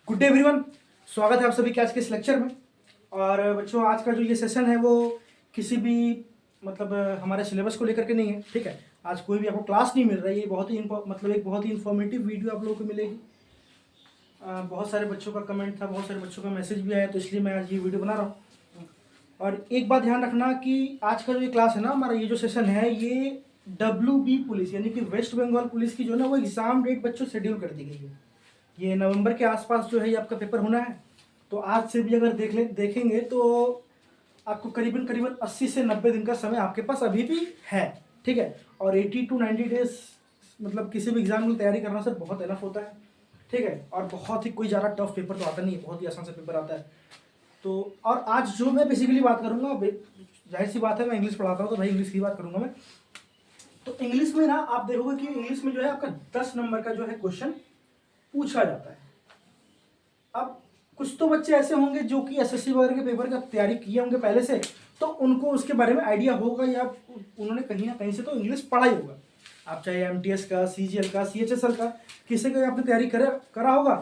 Good day everyone. स्वागत है आप सभी के आज के इस लेक्चर में। और बच्चों, आज का जो ये सेशन है वो किसी भी हमारे सिलेबस को लेकर के नहीं है, ठीक है। आज कोई भी आपको क्लास नहीं मिल रही है। बहुत ही एक बहुत ही इन्फॉर्मेटिव वीडियो आप लोगों को मिलेगी। बहुत सारे बच्चों का कमेंट था, बहुत सारे बच्चों का मैसेज भी आया, तो इसलिए मैं आज ये वीडियो बना रहा हूँ। और एक बात ध्यान रखना कि आज का जो ये क्लास है ना, हमारा ये जो सेशन है, ये WB पुलिस यानी कि वेस्ट बंगाल पुलिस की जो ना वो एग्ज़ाम डेट बच्चों शेड्यूल कर दी गई है। ये नवंबर के आसपास जो है ये आपका पेपर होना है। तो आज से भी अगर देखेंगे तो आपको करीबन करीबन 80 से 90 दिन का समय आपके पास अभी भी है, ठीक है। और 80 to 90 डेज किसी भी एग्जाम की तैयारी करना सर बहुत इनफ होता है, ठीक है। और बहुत ही कोई ज़्यादा टफ पेपर तो आता नहीं है, बहुत ही आसान से पेपर आता है। तो और आज जो मैं बेसिकली बात करूँगा, जाहिर सी बात है मैं इंग्लिश पढ़ाता हूँ तो भाई इंग्लिश की बात करूँगा मैं। तो इंग्लिश में ना आप देखोगे कि इंग्लिश में जो है आपका 10 नंबर का जो है क्वेश्चन पूछा जाता है। अब कुछ तो बच्चे ऐसे होंगे जो कि SSC वगैरह के पेपर का तैयारी किए होंगे पहले से, तो उनको उसके बारे में आइडिया होगा या उन्होंने कहीं ना कहीं से तो इंग्लिश पढ़ा ही होगा। आप चाहे MTS का, CGL का, CHSL का, किसी का आपने तैयारी करा होगा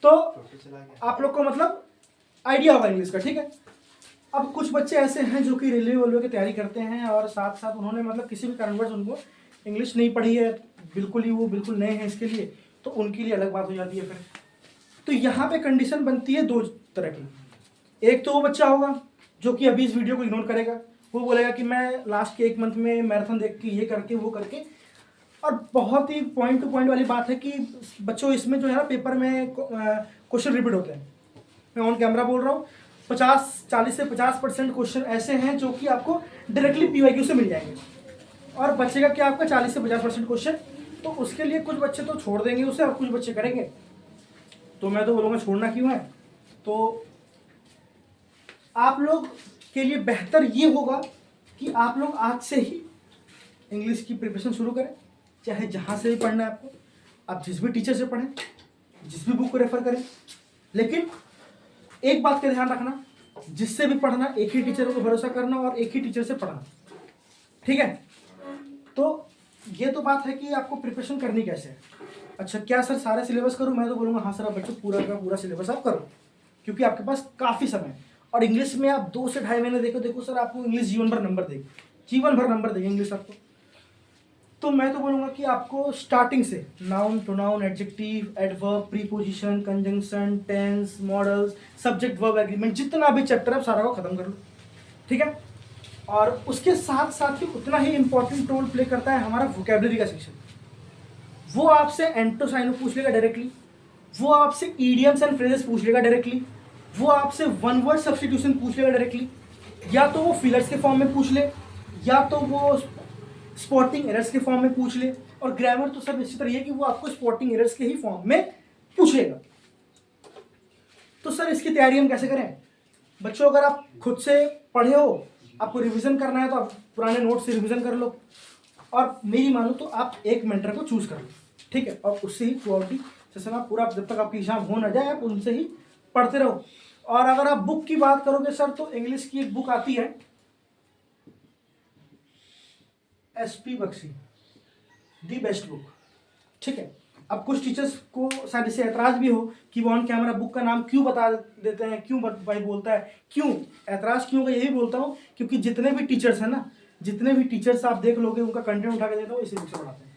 तो आप लोग को आइडिया होगा इंग्लिश का, ठीक है। अब कुछ बच्चे ऐसे हैं जो कि रेलवे की तैयारी करते हैं और साथ साथ उन्होंने किसी भी कारणवश उनको इंग्लिश नहीं पढ़ी है, वो बिल्कुल नए हैं इसके लिए, तो उनके लिए अलग बात हो जाती है फिर। तो यहाँ पे कंडीशन बनती है दो तरह की। एक तो वो बच्चा होगा जो कि अभी इस वीडियो को इग्नोर करेगा, वो बोलेगा कि मैं लास्ट के 1 मंथ में मैराथन देख के ये करके वो करके। और बहुत ही पॉइंट टू पॉइंट वाली बात है कि बच्चों इसमें जो है ना पेपर में क्वेश्चन रिपीट होते हैं। मैं ऑन कैमरा बोल रहा हूँ, 40 से 50% क्वेश्चन ऐसे हैं जो कि आपको डायरेक्टली PYQ से मिल जाएंगे, और बचेगा क्या आपका 40 से 50% क्वेश्चन। तो उसके लिए कुछ बच्चे तो छोड़ देंगे उसे और कुछ बच्चे करेंगे। तो मैं तो बोलूँगा छोड़ना क्यों है। तो आप लोग के लिए बेहतर ये होगा कि आप लोग आज से ही इंग्लिश की प्रिपरेशन शुरू करें, चाहे जहाँ से भी पढ़ना है आपको। आप जिस भी टीचर से पढ़ें, जिस भी बुक को रेफर करें, लेकिन एक बात का ध्यान रखना, जिससे भी पढ़ना एक ही टीचर को भरोसा करना और एक ही टीचर से पढ़ना, ठीक है। तो ये तो बात है कि आपको प्रिपरेशन करनी कैसे है। अच्छा, क्या सर सारा सिलेबस करूं? मैं तो बोलूँगा हाँ सर, आप बच्चों पूरा का पूरा सिलेबस आप करो, क्योंकि आपके पास काफ़ी समय है। और इंग्लिश में आप 2 से ढाई महीने देखो सर, आपको इंग्लिश जीवन भर नंबर देगी, जीवन भर नंबर देगी इंग्लिश आपको। तो मैं तो बोलूँगा कि आपको स्टार्टिंग से noun, pronoun, adjective, adverb, preposition, conjunction, tense, modals, subject, verb, agreement, जितना भी चैप्टर है सारा को खत्म कर लो, ठीक है। और उसके साथ साथ ही उतना ही इंपॉर्टेंट रोल प्ले करता है हमारा वोकेबलरी का सेक्शन। वो आपसे एंटोसाइनो पूछ लेगा डायरेक्टली, वो आपसे इडियम्स एंड फ्रेजेस पूछ लेगा डायरेक्टली, वो आपसे वन वर्ड सब्स्टिट्यूशन पूछ लेगा डायरेक्टली, या तो वो फिलर्स के फॉर्म में पूछ ले, या तो वो स्पॉटिंग एरर्स के फॉर्म में पूछ ले। और ग्रामर तो सब इसी तरह है कि वो आपको स्पॉटिंग एरर्स के ही फॉर्म में पूछेगा। तो सर इसकी तैयारी हम कैसे करें? बच्चों, अगर आप खुद से पढ़े हो, आपको रिवीजन करना है तो आप पुराने नोट से रिवीजन कर लो, और मेरी मानो तो आप एक मेंटर को चूज कर लो, ठीक है। और उससे ही थ्रू आउट दी सेशन आप पूरा, जब तक आपकी एग्जाम हो ना जाए, आप उनसे ही पढ़ते रहो। और अगर आप बुक की बात करोगे सर, तो इंग्लिश की एक बुक आती है SP Bakshi, the best book, ठीक है। अब कुछ टीचर्स को शायद इससे ऐतराज भी हो कि वो ऑन कैमरा बुक का नाम क्यों बता देते हैं, क्यों भाई बोलता है, क्यों ऐतराज क्यों? यही बोलता हूँ क्योंकि जितने भी टीचर्स हैं ना, जितने भी टीचर्स आप देख लोगे, उनका कंटेंट उठा के देता हूँ, इसी बुक से पढ़ाते हैं।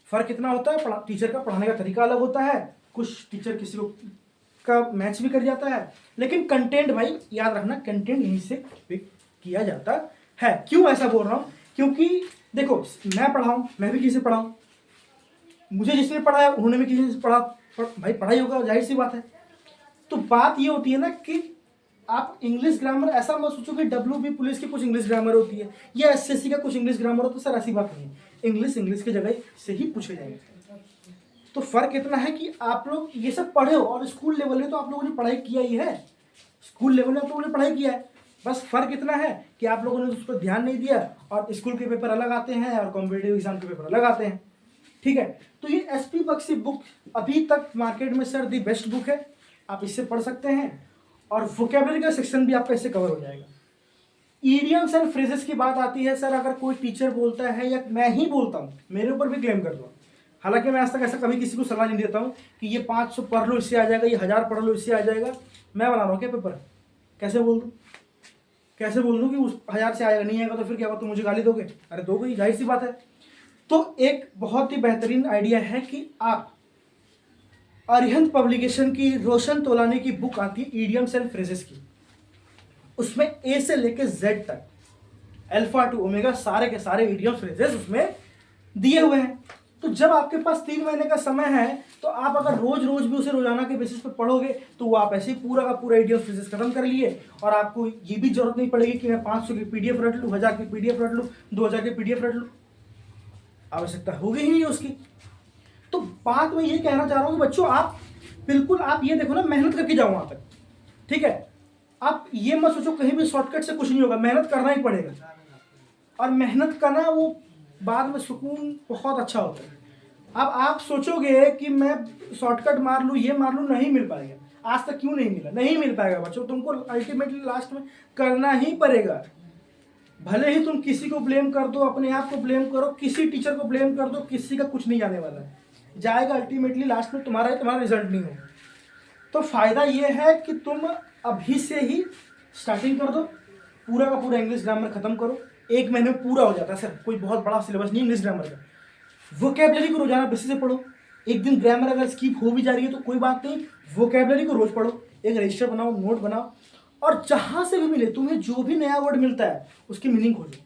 फर्क कितना होता है, टीचर का पढ़ाने का तरीका अलग होता है, कुछ टीचर किसी को का मैच भी कर जाता है, लेकिन कंटेंट भाई याद रखना, कंटेंट यहीं से पिक किया जाता है। क्यों ऐसा बोल रहा हूँ? क्योंकि देखो, मैं पढ़ाऊँ, मैं भी किसी से पढ़ाऊँ, मुझे जिसने पढ़ाया उन्होंने भी किसी से पढ़ा, भाई पढ़ाई होगा, जाहिर सी बात है। तो बात ये होती है ना कि आप इंग्लिश ग्रामर ऐसा मत सोचो कि WB पुलिस की कुछ इंग्लिश ग्रामर होती है या SSC का कुछ इंग्लिश ग्रामर होता है। सर ऐसी बात नहीं है, इंग्लिश की जगह से ही पूछे जाएंगे। तो फर्क इतना है कि आप लोग ये सब पढ़े हो, और स्कूल लेवल में तो आप लोगों ने पढ़ाई किया ही है, स्कूल लेवल में आप लोगों ने पढ़ाई किया है। बस फर्क इतना है कि आप लोगों ने उस पर ध्यान नहीं दिया, और स्कूल के पेपर अलग आते हैं और कॉम्पिटेटिव एग्जाम के पेपर अलग आते हैं, ठीक है। तो ये SP बख्शी बुक अभी तक मार्केट में सर दी बेस्ट बुक है, आप इससे पढ़ सकते हैं, और वोकेबलरी का सेक्शन भी आपका इससे कवर हो जाएगा। इडियम्स एंड फ्रेजेस की बात आती है सर, अगर कोई टीचर बोलता है या मैं ही बोलता हूँ, मेरे ऊपर भी क्लेम कर दो, हालांकि मैं आज तक ऐसा कभी किसी को सलाह नहीं देता हूँ कि ये 500 पढ़ लो इससे आ जाएगा, ये 1000 पढ़ लो इससे आ जाएगा। मैं बना रहा हूँ क्या पेपर? कैसे बोल दूँ? कैसे बोल दूँ कि उस 1000 से आएगा? नहीं आएगा तो फिर क्या होगा? तुम मुझे गाली दोगे? अरे दोगे ही, जाहिर सी बात है। तो एक बहुत ही बेहतरीन आइडिया है कि आप अरिहंत पब्लिकेशन की रोशन तोलानी की बुक आती है इडियम्स एंड फ्रेजेस की, उसमें ए से लेके जेड तक, अल्फा टू ओमेगा, सारे के सारे इडियम्स फ्रेजेस उसमें दिए हुए हैं। तो जब आपके पास 3 महीने का समय है तो आप अगर रोज रोज भी उसे रोजाना के बेसिस पे पढ़ोगे तो वो आप ऐसे ही पूरा का पूरा इडियम्स फ्रेजेस खत्म कर लिए, और आपको ये भी जरूरत नहीं पड़ेगी कि मैं 500 की पीडीएफ रट लूँ, 1000 की पीडीएफ रट लूँ, 2000 की पीडीएफ रट लूँ। आवश्यकता होगी ही नहीं उसकी। तो बात मैं ये कहना चाह रहा हूँ कि बच्चों आप बिल्कुल आप ये देखो ना, मेहनत करके जाओ वहां तक, ठीक है? आप ये मत सोचो कहीं भी शॉर्टकट से कुछ नहीं होगा, मेहनत करना ही पड़ेगा। और मेहनत करना वो बाद में सुकून बहुत अच्छा होता है। अब आप सोचोगे कि मैं शॉर्टकट मार लूँ, ये मार लूँ, नहीं मिल पाएगा। आज तक क्यों नहीं मिला? नहीं मिल पाएगा बच्चों, तुमको अल्टीमेटली लास्ट में करना ही पड़ेगा। भले ही तुम किसी को ब्लेम कर दो, अपने आप को ब्लेम करो, किसी टीचर को ब्लेम कर दो, किसी का कुछ नहीं जाने वाला है, जाएगा अल्टीमेटली लास्ट में तुम्हारा ही, तुम्हारा रिजल्ट नहीं हो। तो फायदा ये है कि तुम अभी से ही स्टार्टिंग कर दो, पूरा का पूरा इंग्लिश ग्रामर खत्म करो। 1 महीने में पूरा हो जाता है सर, कोई बहुत बड़ा सिलेबस नहीं इंग्लिश ग्रामर का। वोकैबलरी को रोजाना बेसिस से पढ़ो। एक दिन ग्रामर अगर स्किप हो भी जा रही है तो कोई बात नहीं, वोकैबलरी को रोज पढ़ो, एक रजिस्टर बनाओ, नोट बनाओ, और जहां से भी मिले तुम्हें जो भी नया वर्ड मिलता है उसकी मीनिंग खोजो।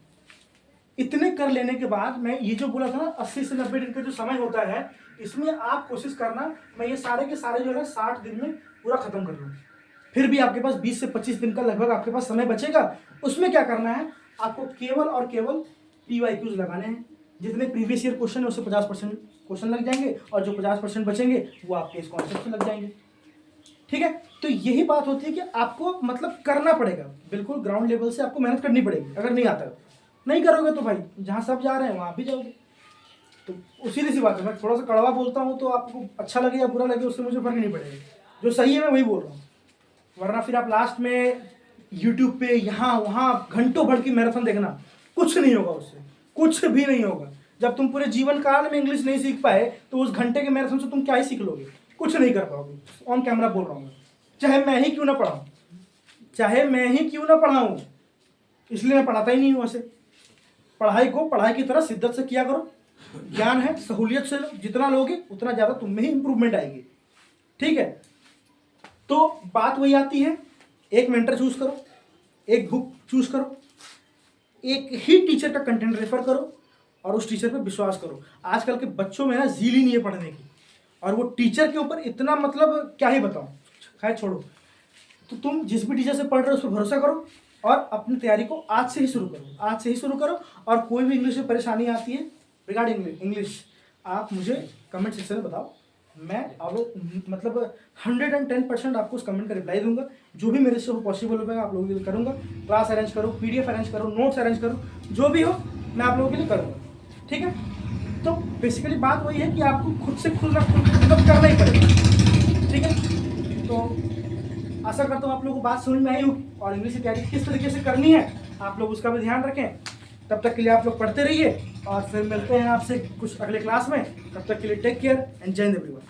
इतने कर लेने के बाद मैं ये जो बोला था ना 80 से 90 दिन का जो समय होता है, इसमें आप कोशिश करना मैं ये सारे के सारे जो है 60 दिन में पूरा खत्म कर लूँ। फिर भी आपके पास 20 से 25 दिन का लगभग आपके पास समय बचेगा। उसमें क्या करना है, आपको केवल और केवल PYQs लगाने हैं। जितने प्रीवियस ईयर क्वेश्चन है उससे 50% क्वेश्चन लग जाएंगे, और जो 50% बचेंगे वो आपके इस कॉन्सेप्ट से लग जाएंगे, ठीक है? तो यही बात होती है कि आपको मतलब करना पड़ेगा, बिल्कुल ग्राउंड लेवल से आपको मेहनत करनी पड़ेगी। अगर नहीं आता नहीं करोगे तो भाई जहाँ सब जा रहे हैं वहाँ भी जाओगे। तो उसी सी बात है, मैं थोड़ा सा कड़वा बोलता हूँ तो आपको अच्छा लगे या बुरा लगे उससे मुझे फर्क नहीं पड़ेगा, जो सही है मैं वही बोल रहा हूँ। वरना फिर आप लास्ट में यूट्यूब पे यहाँ वहाँ घंटों भर की मैराथन देखना, कुछ नहीं होगा उससे, कुछ भी नहीं होगा। जब तुम पूरे जीवन काल में इंग्लिश नहीं सीख पाए तो उस घंटे के मैराथन से तुम क्या ही सीख लोगे? कुछ नहीं कर पाओगे। ऑन कैमरा बोल रहा हूँ, चाहे मैं ही क्यों ना पढ़ाऊँ, चाहे मैं ही क्यों ना पढ़ाऊँ, इसलिए मैं पढ़ाता ही नहीं हूँ। वैसे पढ़ाई को पढ़ाई की तरह शिद्दत से किया करो, ज्ञान है सहूलियत से लो, जितना लोगे उतना ज़्यादा तुम में ही इंप्रूवमेंट आएगी, ठीक है? तो बात वही आती है, एक मेंटर चूज करो, एक बुक चूज करो, एक ही टीचर का कंटेंट रेफर करो और उस टीचर पे विश्वास करो। आजकल के बच्चों में ना ज़ील ही नहीं है पढ़ने की, और वो टीचर के ऊपर इतना मतलब क्या ही बताऊं, खैर छोड़ो। तो तुम जिस भी टीचर से पढ़ रहे हो उस पर भरोसा करो और अपनी तैयारी को आज से ही शुरू करो, आज से ही शुरू करो। और कोई भी इंग्लिश में परेशानी आती है रिगार्डिंग इंग्लिश, आप मुझे कमेंट सेक्शन में बताओ, मैं अब मतलब 110% आपको उस कमेंट का रिप्लाई दूंगा। जो भी मेरे से हो पॉसिबल होगा आप लोगों के लिए करूँगा। क्लास अरेंज करो, PDF अरेंज करो, नोट्स अरेंज करो, जो भी हो मैं आप लोगों के लिए करूँगा, ठीक है? तो बेसिकली बात वही है कि आपको खुद से खुद ना खुद मतलब करना ही पड़ेगा, ठीक है? तो आशा करता हूँ आप लोगों को बात समझ में आई होगी, और इंग्लिश की तैयारी किस तरीके से करनी है आप लोग उसका भी ध्यान रखें। तब तक के लिए आप लोग पढ़ते रहिए और फिर मिलते हैं आपसे कुछ अगले क्लास में। तब तक के लिए टेक केयर एंड जय हिंद एवरीवन।